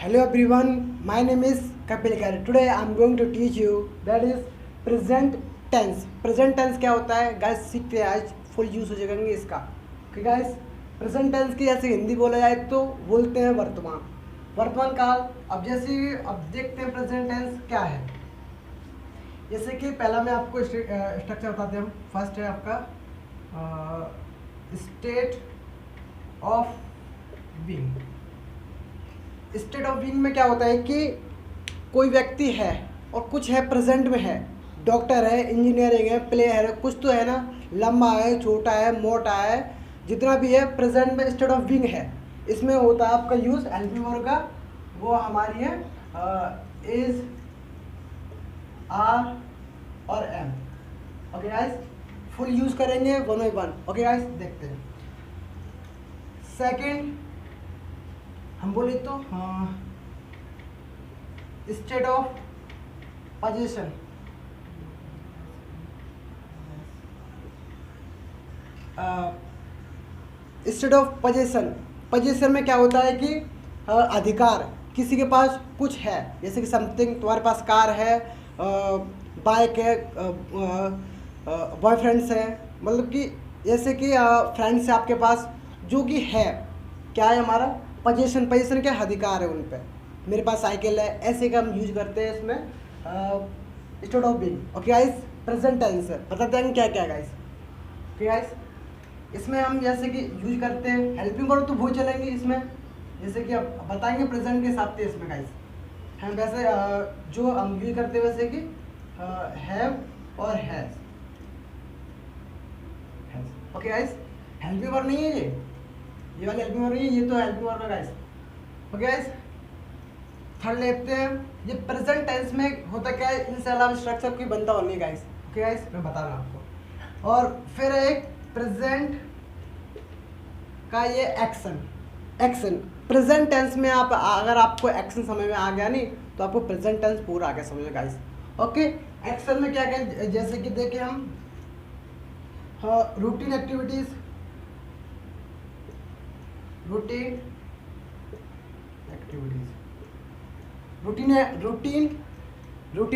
Hello everyone, my name is Kapil Kar. Today I am going to teach you that is present tense. Present tense क्या होता है guys, सीखते हैं आज, full use हो जाएंगे इसका. Okay guys, present tense की जैसे हिंदी बोला जाए तो बोलते हैं वर्तमान काल. अब देखते हैं present tense क्या है. जैसे कि पहला मैं आपको स्ट्रक्चर बताते हैं. फर्स्ट है आपका state of being. State of being में क्या होता है कि कोई व्यक्ति है और कुछ है प्रेजेंट में है. डॉक्टर है, इंजीनियरिंग है, प्लेयर है, कुछ तो है ना, लंबा है, छोटा है, मोटा है, जितना भी है प्रेजेंट में स्टेट ऑफ बीइंग है. इसमें होता है आपका यूज एलपी वर्ब का. वो हमारी है इज, आर और M. Okay guys, full use करेंगे one by one. Okay guys, देखते हैं. सेकंड हम बोले तो state of position. State of position में क्या होता है कि अधिकार, किसी के पास कुछ है, जैसे कि समथिंग, तुम्हारे पास कार है, बाइक है, बॉयफ्रेंड्स है, मतलब कि जैसे कि फ्रेंड्स है आपके पास, जो कि है क्या है हमारा पोजीशन क्या अधिकार है उन पे. मेरे पास साइकिल है, ऐसे का हम यूज करते हैं इसमें state of being. Okay guys, present tense है, बताते हैं क्या क्या गाइस. ओके गाइस, इसमें हम जैसे कि यूज करते हैं हेल्पिंग वर्ब तो बहुत चलेंगे इसमें, जैसे कि अब बताएंगे प्रेजेंट के हिसाब से इसमें गाइस. हम वैसे जो हम यूज करते हैं वैसे कि हैव और has. Okay guys, helping verb नहीं है ये वाली हेल्पिंग वर्ब नहीं है, ये तो हेल्पिंग वर्ब है गाइस. ओके गाइस, थर्ड लेते हैं. ये प्रेजेंट टेंस में होता क्या है, इनसे अलावा स्ट्रक्चर कोई बनता और नहीं गाइस. ओके गाइस, मैं बता रहा हूँ आपको. और फिर एक प्रेजेंट का ये एक्शन. प्रेजेंट टेंस में आप अगर आपको एक्शन समझ में आ गया नहीं तो आपको प्रेजेंट टेंस पूरा आ गया समझ में गाइस. ओके, एक्शन में क्या क्या, जैसे कि देखें हम रूटीन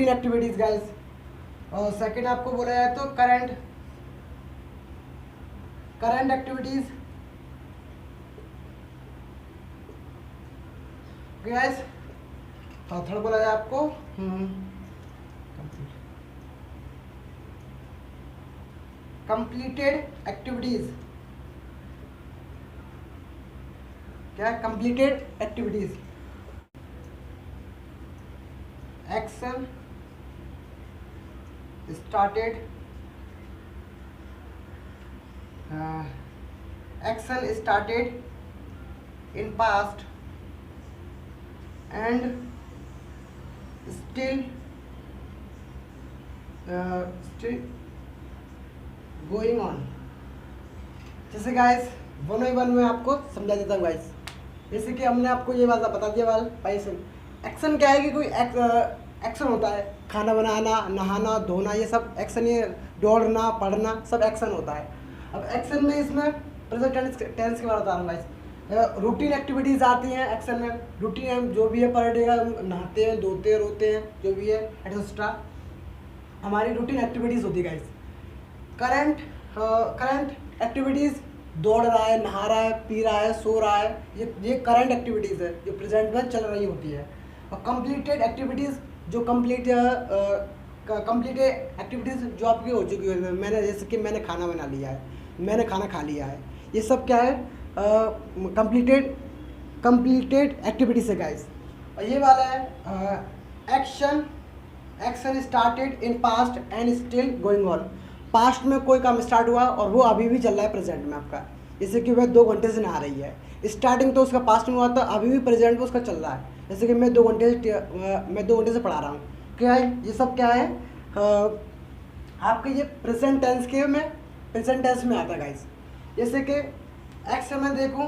एक्टिविटीज गाइस. और सेकंड आपको बोला जाए तो करंट एक्टिविटीज गाइस. और थर्ड बोला जाए आपको कंप्लीटेड एक्टिविटीज. क्या completed activities. Action started in past and still going on. जैसे गाइस वन बाई वन में आपको समझा देता हूँ गाइस. जैसे कि हमने आपको ये बात बता दिया वाला पैसन. एक्शन क्या है कि कोई एक्शन होता है, खाना बनाना, नहाना, धोना, ये सब एक्शन. ये दौड़ना, पढ़ना, सब एक्शन होता है. अब एक्शन में इसमें प्रेजेंट टेंस के बारे में बता रहा हूँ गाइस. रूटीन एक्टिविटीज़ आती हैं एक्शन में. रूटीन जो भी है पर डे का, नहाते हैं, धोते हैं, रोते हैं, जो भी है एटसेट्रा, हमारी रूटीन एक्टिविटीज़ होती है गाइस. करंट एक्टिविटीज़, दौड़ रहा है, नहा रहा है, पी रहा है, सो रहा है, ये करंट एक्टिविटीज़ है जो प्रेजेंट में चल रही होती है. और कंप्लीटेड एक्टिविटीज़, जो कंप्लीटेड एक्टिविटीज़ जो आपकी हो चुकी है. मैंने जैसे कि मैंने खाना बना लिया है, मैंने खाना खा लिया है, ये सब क्या है कंप्लीटेड एक्टिविटीज़ है गाइस. और ये वाला है action started in past and still going on. Past में कोई काम स्टार्ट हुआ और वो अभी भी चल रहा है प्रेजेंट में आपका. जैसे कि वह 2 घंटे से नहा रही है, स्टार्टिंग तो उसका पास्ट में हुआ था, अभी भी प्रेजेंट में उसका चल रहा है. जैसे कि मैं 2 घंटे से पढ़ा रहा हूँ. क्या है ये सब, क्या है आपके ये प्रेजेंट टेंस में आता है गाइस. जैसे कि एक्शन में देखूँ,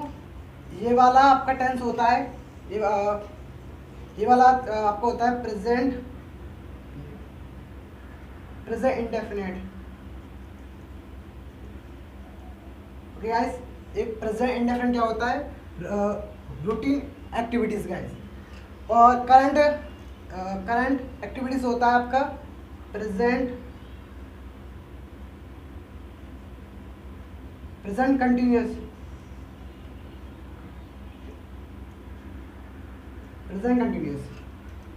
ये वाला आपका टेंस होता है, ये वाला आपको होता है प्रेजेंट इंडेफिनिट. गाइस एक प्रेजेंट इंडेफिनिट क्या होता है, रूटीन एक्टिविटीज गाइस. और करंट एक्टिविटीज होता है आपका present continuous,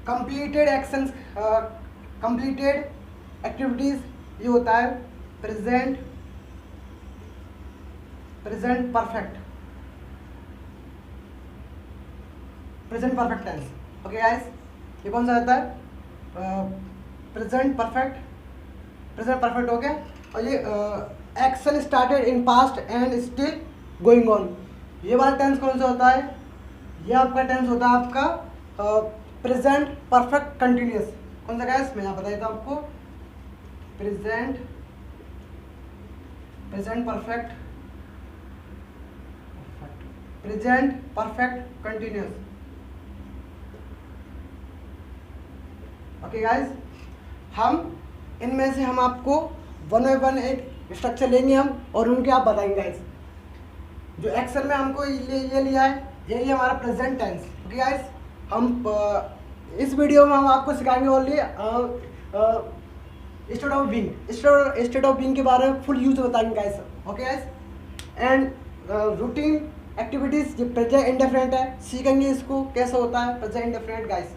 completed actions, completed activities ये होता है present perfect tense. Okay guys, ये कौन सा रहता है? प्रेजेंट परफेक्ट हो गया। और ये action started in past and still going on, ये वाला टेंस कौन सा होता है? ये आपका टेंस होता है आपका प्रेजेंट परफेक्ट कंटिन्यूस। कौन सा गाइस? मैं यहाँ बता देता हूँ आपको, present perfect continuous. Okay guys, हम इनमें से हम आपको वन बाय वन एक स्ट्रक्चर लेंगे हम, और उनके आप बताएंगे गाइस। जो एक्शन में हमको ये लिया है, ये हमारा प्रेजेंट टेंस। ओके गाइस, हम इस वीडियो में हम आपको सिखाएंगे ओनली स्टेट ऑफ बीइंग के बारे में फुल यूज बताएंगे guys. Okay guys, and routine activities, ये प्रेजेंट इंडेफिनिट है, सीखेंगे इसको कैसे होता है present indefinite guys.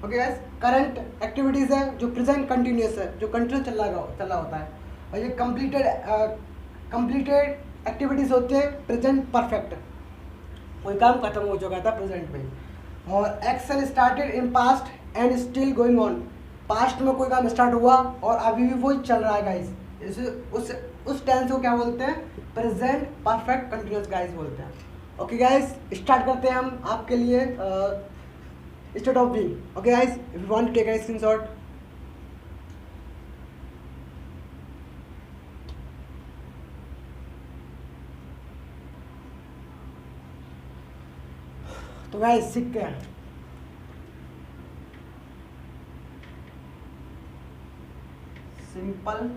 Okay guys, current activities है जो प्रेजेंट कंटिन्यूस है, जो कंटिन्यू चल रहा होता है। और ये कंप्लीटेड एक्टिविटीज होते हैं प्रेजेंट परफेक्ट, कोई काम खत्म हो चुका था प्रेजेंट में। और action started in past and still going on, past में कोई काम स्टार्ट हुआ और अभी भी वही चल रहा है गाइस, उस टेंस को क्या बोलते हैं? प्रेजेंट परफेक्ट कंटिन्यूस गाइस बोलते हैं। ओके गाइस, स्टार्ट करते हैं हम आपके लिए state of being. Okay guys, if you want to take a screenshot, तो गाइस सीख गए। Simple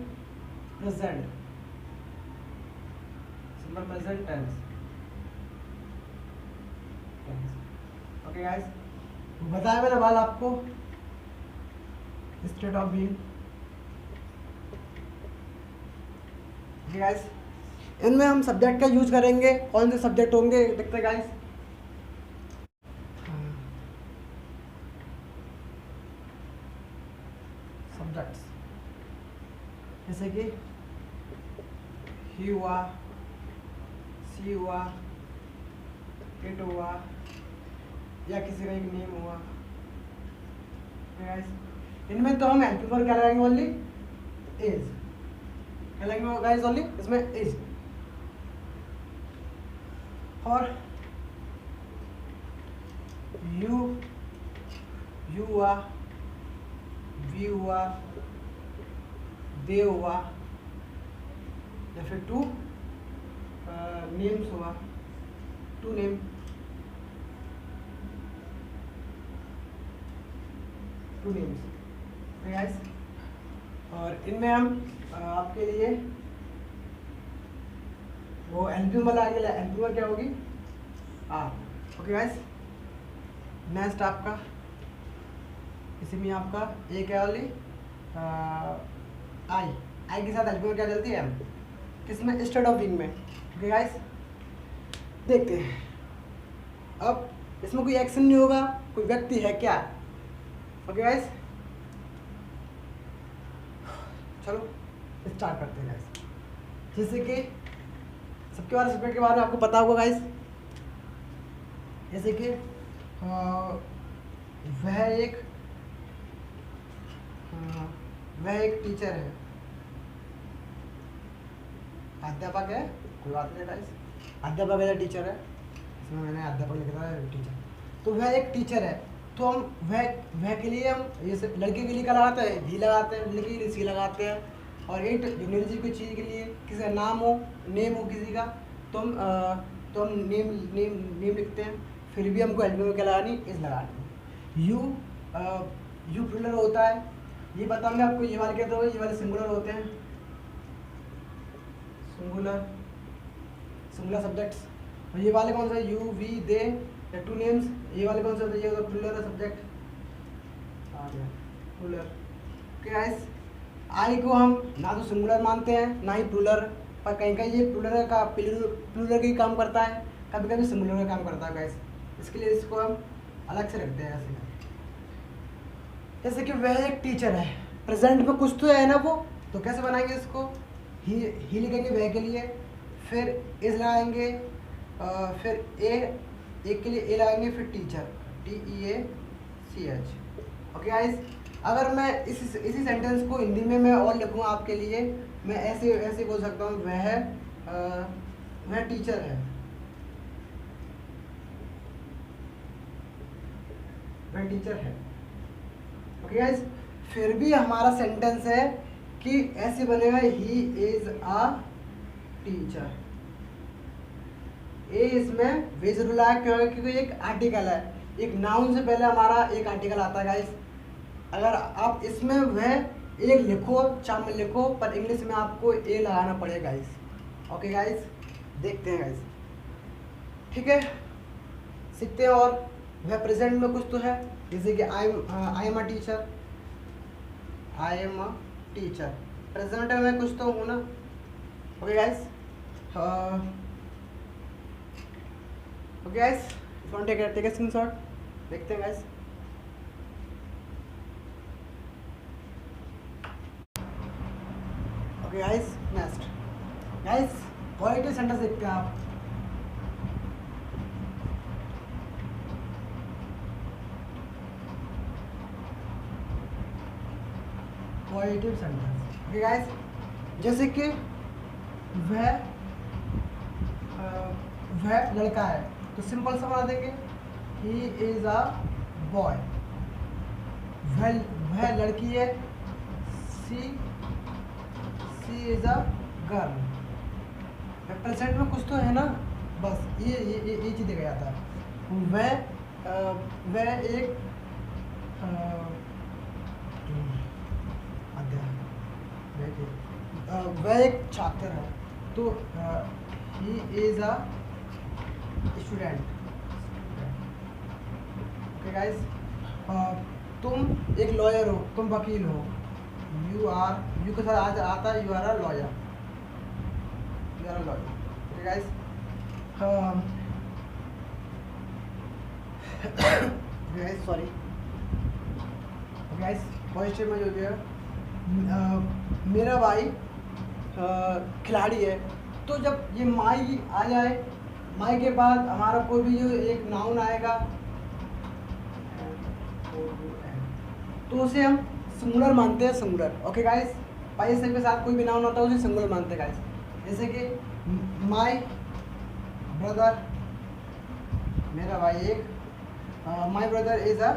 present tense. Okay guys, बताया मैंने बाल आपको state of being. Okay guys, इनमें हम सब्जेक्ट का यूज करेंगे। कौन से सब्जेक्ट होंगे देखते हैं गाइस। सब्जेक्ट्स जैसे कि ही हुआ, सी हुआ, इट हुआ, या किसी का एक नेम हुआ। इनमें तो हम हेल्पिंग वर्ब क्या लगाएंगे? Only is. क्या लगाएंगे गाइस? ओनली इसमें इज। और यू हुआ, वी हुआ, दे हुआ, या फिर टू नेम्स हुआ, two name, two names. Guys, और इनमें हम आपके लिए वो हेल्पिंग वाला आगे, हेल्पिंग वर्ब क्या होगी? आर। ओके गाइस, नेक्स्ट आपका इसी में आपका एक है ओनली आई के साथ हेल्पिंग वर्ब क्या चलती है किसमें? स्टेट ऑफ बीइंग में। ओके गाइस, देखते हैं। अब इसमें कोई एक्शन नहीं होगा, कोई व्यक्ति है क्या? ओके गाइस, चलो स्टार्ट करते हैं गाइस। जैसे कि सबके बारे सब्जेक्ट के बारे में आपको पता होगा गाइस। जैसे कि वह एक टीचर है, अध्यापक है, कोई बात नहीं गाइस, अध्यापक है, टीचर है, इसमें मैंने अध्यापक लिखा है टीचर। तो वह एक टीचर है, तो हम वह के लिए हम जैसे लड़के के लिए क्या लगाते हैं? ही लगाते हैं, लड़के के लिए सी लगाते हैं। और एक निर्जीव की चीज़ के लिए किसी का नाम हो, नेम हो किसी का, तो हम नेम लिखते हैं। फिर भी हमको हेल्पिंग में क्या लगानी? इज लगानी। यू प्लूरल होता है, ये बताऊंगा आपको। ये वाले क्या होते हैं? ये वाले सिंगुलर होते हैं, सिंगुलर सब्जेक्ट्स। और ये वाले कौन सा? यू, वी, दे, या टू नेम्स, ये वाले कौन से होते हैं, ये प्लूरल सब्जेक्ट आ गया प्लूरल। ओके गाइस, आई को हम ना तो सिंगुलर मानते हैं ना ही प्लूरल, पर कहीं कहीं ये प्लूरल का ही काम करता है, कभी कभी सिंगुलर का काम करता है गाइस। इसके लिए इसको हम अलग से रखते हैं ऐसे। जैसे कि वह एक टीचर है, प्रेजेंट में कुछ तो है ना वो, तो कैसे बनाएंगे इसको, ही लिखेंगे वह के लिए, फिर इज लगाएंगे, फिर एक के लिए ए लगाएंगे, फिर टीचर TEACH। ओके गाइस, अगर मैं इसी सेंटेंस को हिंदी में मैं और लिखूँगा आपके लिए, मैं ऐसे बोल सकता हूँ, वह टीचर है, वह टीचर है। ओके गाइस, फिर भी हमारा सेंटेंस है कि ऐसे बनेगा, ही इज अ टीचर। ए इसमें वे जरूर आया, क्यों, क्योंकि एक आर्टिकल है, एक नाउन से पहले हमारा एक आर्टिकल आता है गाइस। अगर आप इसमें वह एक लिखो चाहे लिखो, पर इंग्लिश में आपको ए लगाना पड़ेगा गाइस। ओके गाइस, देखते हैं गाइस, ठीक है, सीखते हैं। और वह प्रेजेंट में कुछ तो है, जैसे कि I am a teacher, I am a teacher, present में कुछ तो हूँ ना। Okay guys, okay guys, take a screenshot, देखते हैं guys. Okay guys, next guys, positive sentence देखते हैं आप। पॉजिटिव सेंटेंस, ओके गाइस, जैसे कि वह लड़का है, तो सिंपल सा बना देंगे, ही इज अ बॉय। वह लड़की है, सी इज अ गर्ल। प्रेजेंट में कुछ तो है ना, बस ये चीज़ देखा जाता है। वह एक वह एक छात्र है, तो he is a student. Okay guys, तुम एक लॉयर हो, तुम वकील हो, यू के साथ आज आता है, you are a lawyer, okay guys. Guys sorry, guys positive में जो भी है, मेरा भाई खिलाड़ी है, तो जब ये माई आ जाए, माई के बाद हमारा कोई भी जो एक नाउन आएगा, तो उसे हम सिंगुलर मानते हैं, सिंगुलर। ओके गाइस, भाई से के साथ कोई भी नाउन होता है उसे सिंगुलर मानते हैं गाइस। जैसे कि माई ब्रदर, मेरा भाई एक, my brother is a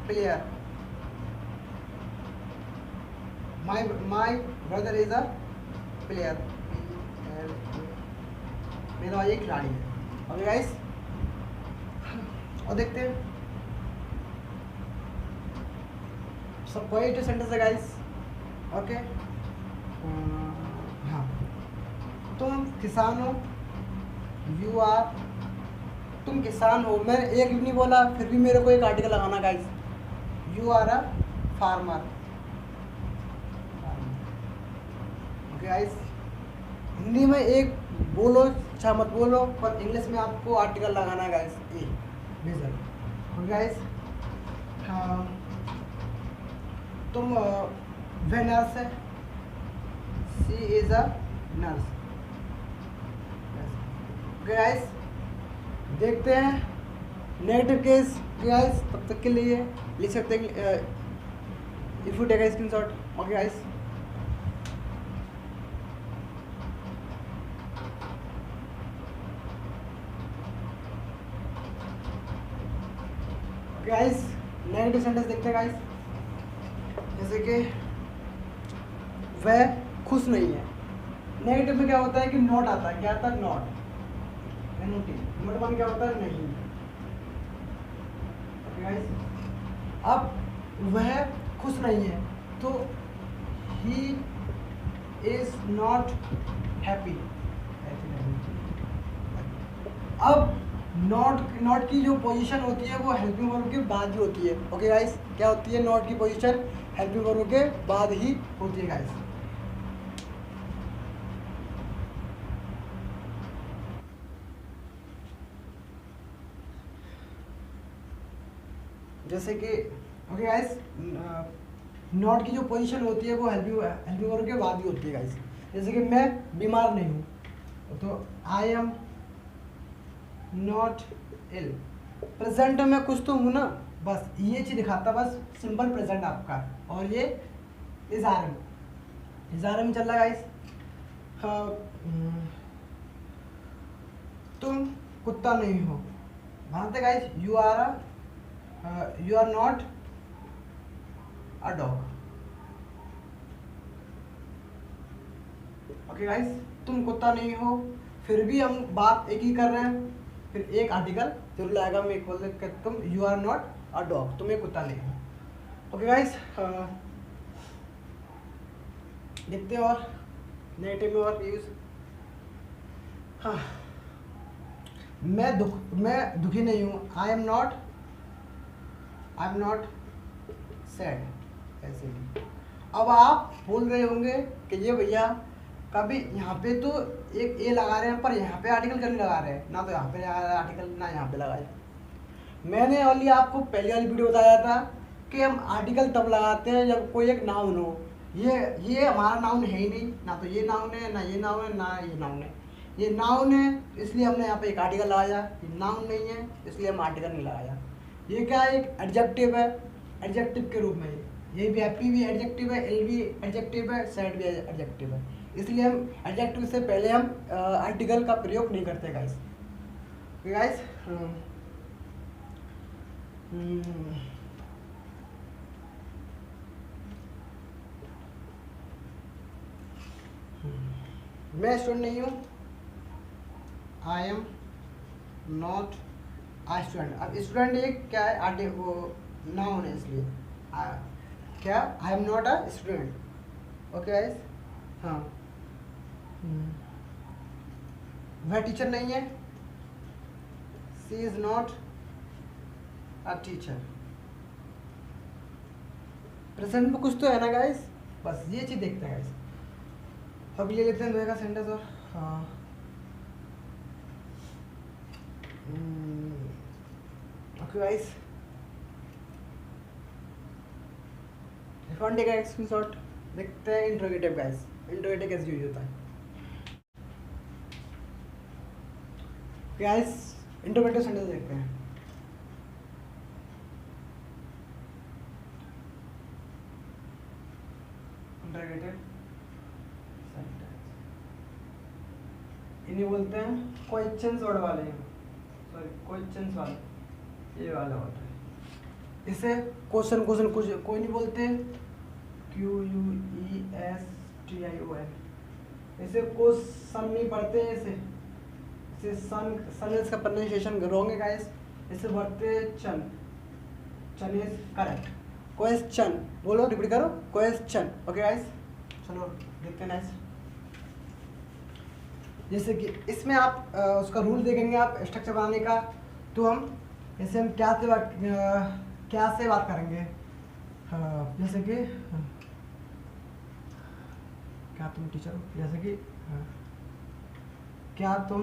player, my brother is a player, मेरा भाई एक खिलाड़ी है। ओके गाइस, और देखते हैं सब पॉजिटिव सेंटेंस है गाइस। ओके, हाँ, तुम किसान हो, यू आर, तुम किसान हो, मैंने एक भी नहीं बोला, फिर भी मेरे को एक आर्टिकल लगाना guys, you are a farmer. Okay guys, Hindi में एक बोलो चाहे मत बोलो, पर इंग्लिश में आपको आर्टिकल लगाना है गाइस, ए बेजल। ओके गाइस, हाँ, तुम वह नर्स है, सी इज अ नर्स। गाइस, देखते हैं नेगेटिव केस गाइस, तब तक के लिए लिख सकते हैं if you take a screenshot. Okay guys, guys negative sentence देखते हैं गाइस, जैसे कि वह खुश नहीं है। नेगेटिव में क्या होता है कि नॉट आता है, क्या आता है, नॉट, नॉट वन क्या होता है, नहीं। ओके गाइस, अब वह खुश नहीं है, तो ही इज नॉट हैप्पी। अब नॉट की जो पोजीशन होती है वो हेल्पिंग वर्ब के बाद ही होती है। ओके गाइस, क्या होती है नॉट की पोजीशन? हेल्पिंग वर्ब के बाद ही होती है गाइस। जैसे कि ओके गाइस, नॉट की जो पोजीशन होती है वो हेल्पिंग वर्ब के बाद ही होती है गाइस। जैसे कि मैं बीमार नहीं हूँ, तो I am not ill. Present में कुछ तो हूँ ना, बस ये चीज़ दिखाता, बस सिंपल प्रेजेंट आपका। और ये इज़ारे में चल रहा है गाइस। तुम कुत्ता नहीं हो, मानते guys, you are not a dog. Okay guys, तुम कुत्ता नहीं हो, फिर भी हम बात एक ही कर रहे हैं, फिर एक आर्टिकल जरूर लाएगा। हम एक बोलते कि तुम you are not a dog, तुम एक कुत्ता नहीं हो। ओके गाइस, देखते हैं और नेगेटिव में और यूज। हाँ, मैं दुखी नहीं हूँ, आई एम नॉट सैड। ऐसे ही अब आप बोल रहे होंगे कि ये भैया कभी यहाँ पे तो एक ए लगा रहे हैं, पर यहाँ पे आर्टिकल क्यों नहीं लगा रहे हैं? ना तो यहाँ पे लगा रहे हैं आर्टिकल, ना यहाँ पे लगाया। मैंने ऑनली आपको पहले वाली वीडियो बताया था कि हम आर्टिकल तब लगाते हैं जब कोई एक नाउन हो। ये हमारा नाउन है ही नहीं, ना तो ये नाउन है, ना ये नाउन है, ना ये नाउन है। ये नाउन है इसलिए हमने यहाँ पे एक आर्टिकल लगाया, ये नाउन नहीं है इसलिए हम आर्टिकल नहीं लगाया। ये क्या है? एक एडजेक्टिव है, एडजेक्टिव के रूप में ये भी हैप्पी भी एडजेक्टिव है, एल भी एडजेक्टिव है, सैड भी एडजेक्टिव है। इसलिए हम एडजेक्टिव से पहले हम आर्टिकल का प्रयोग नहीं करते गाइस। गाइस मैं स्टूडेंट नहीं हूँ, I am not a student. अब स्टूडेंट एक क्या है? वो नाउन है, इसलिए क्या I am not a student. Okay guys, हाँ। वह टीचर नहीं है, she is not a teacher. Present में कुछ तो है ना गाइस, बस ये चीज देखते हैं गाइस। अब ले लेते हैं दो का सेंटेंस और हाँ। Okay guys, if you want to take a screenshot, देखते हैं इंट्रोगेटिव गाइस। इंट्रोगेटिव कैसे यूज होता है गाइस? इंट्रोगेटिव सेंटेंस देखते हैं। इंट्रोगेटिव सेंटेंस इन्हें बोलते हैं क्वेश्चंस वर्ड वाले, सॉरी क्वेश्चंस वाले, ये वाला होता है। इसे क्वेश्चन कुछ कोई नहीं बोलते, QUESTION। इसे क्वेश्चन नहीं पढ़ते, इसे सन इसका प्रोनाउंसिएशन रॉन्ग है गाइस। इसे पढ़ते चन इज करेक्ट। क्वेश्चन बोलो, रिपीट करो, क्वेश्चन। ओके गाइस, चलो देखते हैं गाइस। जैसे कि इसमें आप उसका रूल देखेंगे आप स्ट्रक्चर बनाने का, तो हम जैसे हम क्या से बात करेंगे। जैसे कि क्या तुम टीचर हो, जैसे कि क्या तुम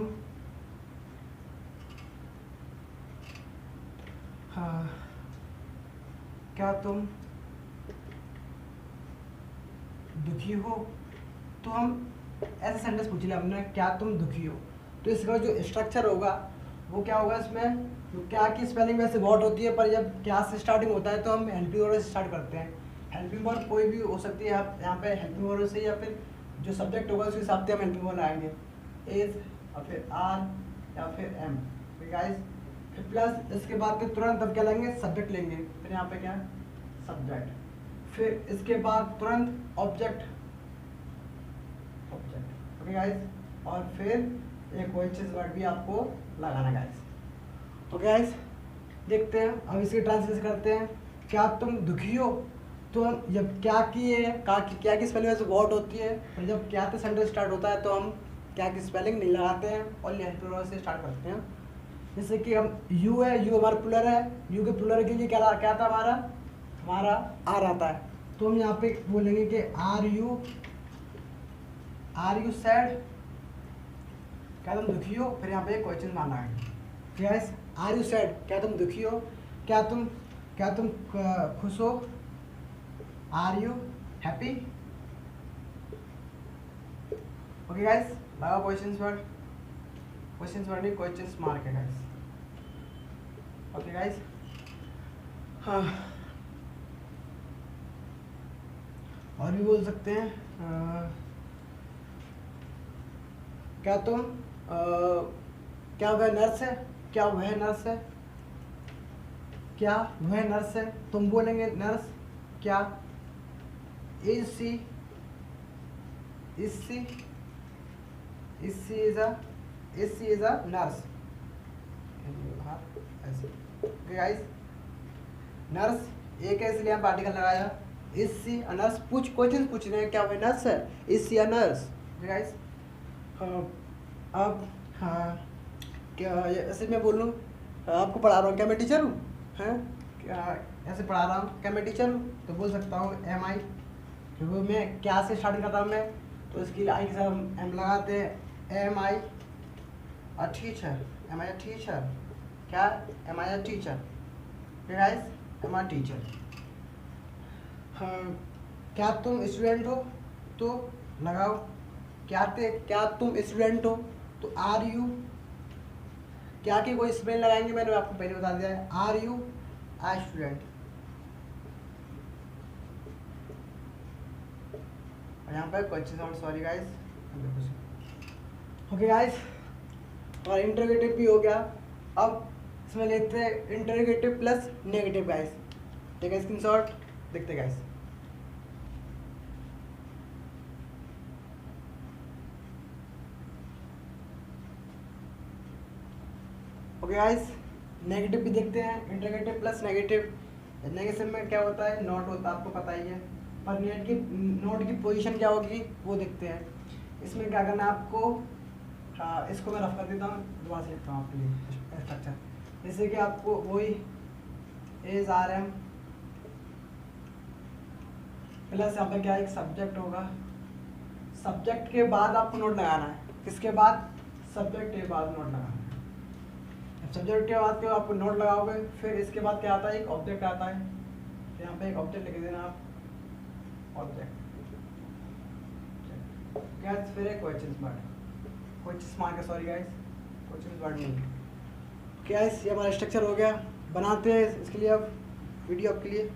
दुखी हो, तो हम ऐसा सेंटेंस पूछ लिया हमने, क्या तुम दुखी हो। तो इसका जो स्ट्रक्चर होगा वो क्या होगा? इसमें तो क्या की स्पेलिंग वैसे बहुत होती है, पर जब क्या से स्टार्टिंग होता है तो हम हेल्पिंग वर्ब से स्टार्ट करते हैं। हेल्पिंग वर्ब कोई भी हो सकती है, आप यहाँ पे हेल्पिंग वर्ब से या फिर जो सब्जेक्ट होगा उस हिसाब से हम हेल्पिंग वर्ब लाएंगे, इज या फिर आर या फिर एम। गाइस, फिर प्लस इसके बाद फिर तुरंत अब क्या लेंगे? सब्जेक्ट लेंगे। फिर यहाँ पे क्या? सब्जेक्ट। फिर इसके बाद तुरंत ऑब्जेक्ट। ओके गाइस, और फिर एक क्वेश्चन वर्ड भी आपको लगाना गाइस। ओके गाइस, देखते हैं अब इसकी ट्रांसलेशन करते हैं। क्या तुम दुखी हो, तो हम जब क्या की है, क्या की स्पेलिंग वैसे वर्ड होती है, और जब क्या से सेंटेंस स्टार्ट होता है तो हम क्या की स्पेलिंग नहीं लगाते हैं और हेल्पिंग वर्ब से स्टार्ट करते हैं। जैसे कि हम यू है, यू हमारा प्लुरल है, यू के प्लुरल के लिए क्या था हमारा आर आता है। तो हम यहाँ पे बोलेंगे कि आर यू सैड, क्या तुम दुखी हो। फिर यहाँ पे एक क्वेश्चन माना है, यस आर यू सैड, क्या तुम दुखी हो, क्या तुम खुश हो, are you happy. Okay guys, लगाओ क्वेश्चंस वर्ड नहीं, क्वेश्चंस मार्क है गाइस। ओके गाइस, हाँ और भी बोल सकते हैं, क्या वह नर्स है, क्या वह नर्स है। तुम बोलेंगे नर्स, क्या is she is a nurse. Guys nurse एक है इसलिए हम पार्टिकल लगाया। Is she a nurse, question पूछ रहे हैं, क्या वह नर्स है, is she a nurse. Guys अब हाँ, क्या ऐसे मैं बोलूँ, आपको पढ़ा रहा हूँ, क्या मैं टीचर हूँ, हैं क्या ऐसे पढ़ा रहा हूँ, क्या मैं टीचर हूँ, तो बोल सकता हूँ एम आई, क्योंकि मैं क्या से स्टार्ट कर रहा हूँ मैं, तो इसके लिए आई के साथ हम एम लगाते हैं। एम आई अ टीचर, क्या am I a teacher, guys am I teacher. हाँ, क्या तुम स्टूडेंट हो, तो लगाओ क्या तुम स्टूडेंट हो, तो आर यू, क्या की कोई स्पेल लगाएंगे, मैंने आपको पहले बता दिया है, आर यू आ स्टूडेंट। और यहाँ पर question, sorry guys. Okay guys, और इंटरोगेटिव भी हो गया। अब इसमें लेते हैं इंटरोगेटिव प्लस नेगेटिव गाइस, ठीक है, स्क्रीनशॉट देखते गाइस। ओके गाइस, नेगेटिव भी देखते हैं, इंटरोगेटिव प्लस नेगेटिव। नेगेटिव में क्या होता है, नॉट होता है, आपको पता ही है, पर नोट की पोजीशन क्या होगी वो देखते हैं। इसमें क्या करना है आपको, इसको मैं रफ कर देता हूँ, दोबारा से लिखता हूँ आपके लिए स्ट्रक्चर। जैसे कि आपको वही एज आर एम प्लस यहाँ पे क्या एक सब्जेक्ट होगा, सब्जेक्ट के बाद आपको नोट लगाना है, किसके बाद, सब्जेक्ट के बाद नोट लगाना है। सब्जेक्ट के बाद आपको नोट लगाओगे, फिर इसके बाद क्या आता है, एक ऑब्जेक्ट आता है, तो यहाँ पे एक ऑब्जेक्ट लिख देना आप, ऑब्जेक्ट। फिर एक क्वेश्चन मार्क है, सॉरी गाइस, क्वेश्चन मार्क नहीं। गाइस ये हमारा स्ट्रक्चर हो गया, बनाते हैं इसके लिए अब वीडियो आपके लिए।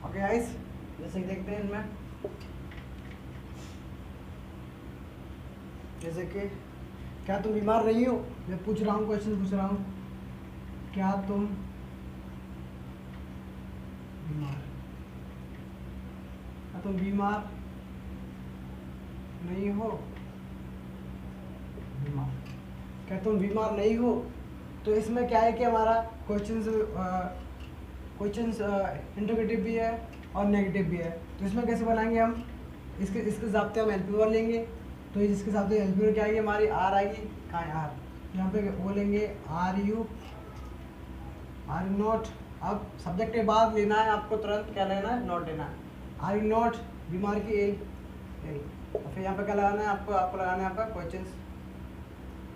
ओके गाइस, जैसे कि देखते हैं इनमें, जैसे कि क्या तुम बीमार नहीं हो, मैं पूछ रहा हूँ, क्वेश्चन पूछ रहा हूँ, क्या तुम बीमार नहीं हो, क्या तुम बीमार नहीं हो। तो इसमें क्या है कि हमारा क्वेश्चन इंटरोगेटिव भी है और नेगेटिव भी है। तो इसमें कैसे बनाएंगे हम, इसके हिसाब से हम एलपी लेंगे, तो इसके हिसाब से एलपी क्या आएगी, हमारी आर आएगी, कहाँ है आर, यहाँ पे बोलेंगे आर यू नॉट। अब सब्जेक्ट के बाद लेना है आपको, तुरंत क्या लेना है, नॉट लेना है। आर यू नॉट बीमार की एल, और फिर यहाँ पे क्या लगाना है आपको लगाना है आपका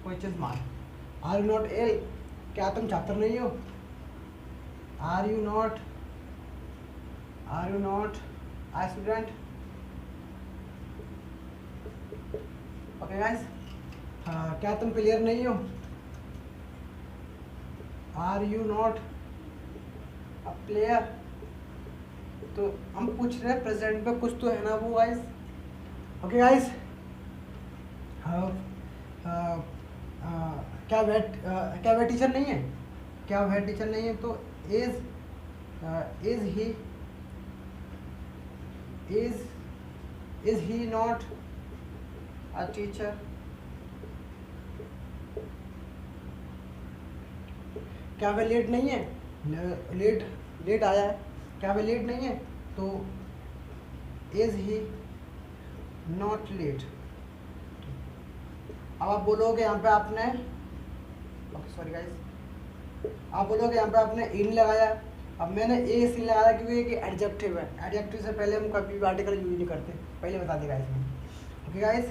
question mark. Are you not ill, क्या तुम छात्र नहीं हो, are you not a student. Okay guys, क्या तुम प्लेयर नहीं हो, are you not a player. तो हम पूछ रहे हैं प्रेजेंट में कुछ तो है ना वो गाइस। ओके गाइस, क्या वह टीचर नहीं है, तो is he not a teacher. क्या वह लेट नहीं है, लेट आया है, क्या वह लेट नहीं है, तो इज ही नॉट लेट। अब आप बोलोगे यहाँ पे आपने, सॉरी गाइस, आप बोलोगे यहाँ पे आपने इन लगाया। अब मैंने ए सी लगाया क्योंकि एक एडजेक्टिव है, एडजेक्टिव से पहले हम कभी भी आर्टिकल यूज नहीं करते, पहले बता देगा इसमें। ओके गाइस,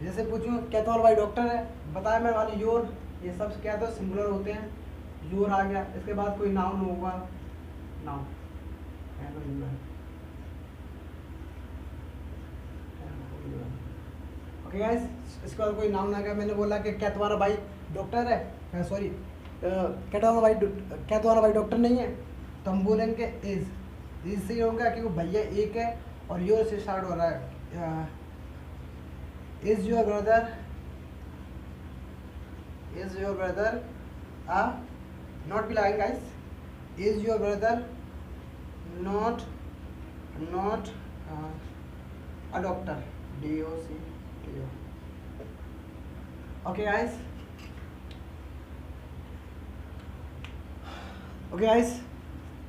जैसे पूछूं क्या तुम्हारा भाई डॉक्टर है, बताया मैं वाली योर, ये सब क्या तो सिंगुलर होते हैं, योर आ गया, इसके बाद कोई नाउन होगा, नाउन ओके गाइस, इसके बाद कोई नाम ना गया, मैंने बोला कि क्या तुम्हारा भाई डॉक्टर है, सॉरी क्या तुम्हारा भाई डॉक्टर नहीं है, तो हम बोलेंगे इज से होगा क्योंकि भैया एक है और योर से स्टार्ट हो रहा है। इज योर ब्रदर नॉट भी लगाएंगे guys, is your brother not a doctor, DOC। Okay guys,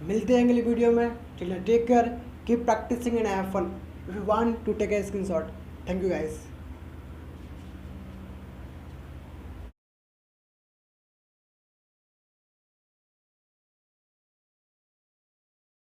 मिलते हैं अगली वीडियो में। Take care, keep practising and have fun. If you want to take a screenshot, thank you guys.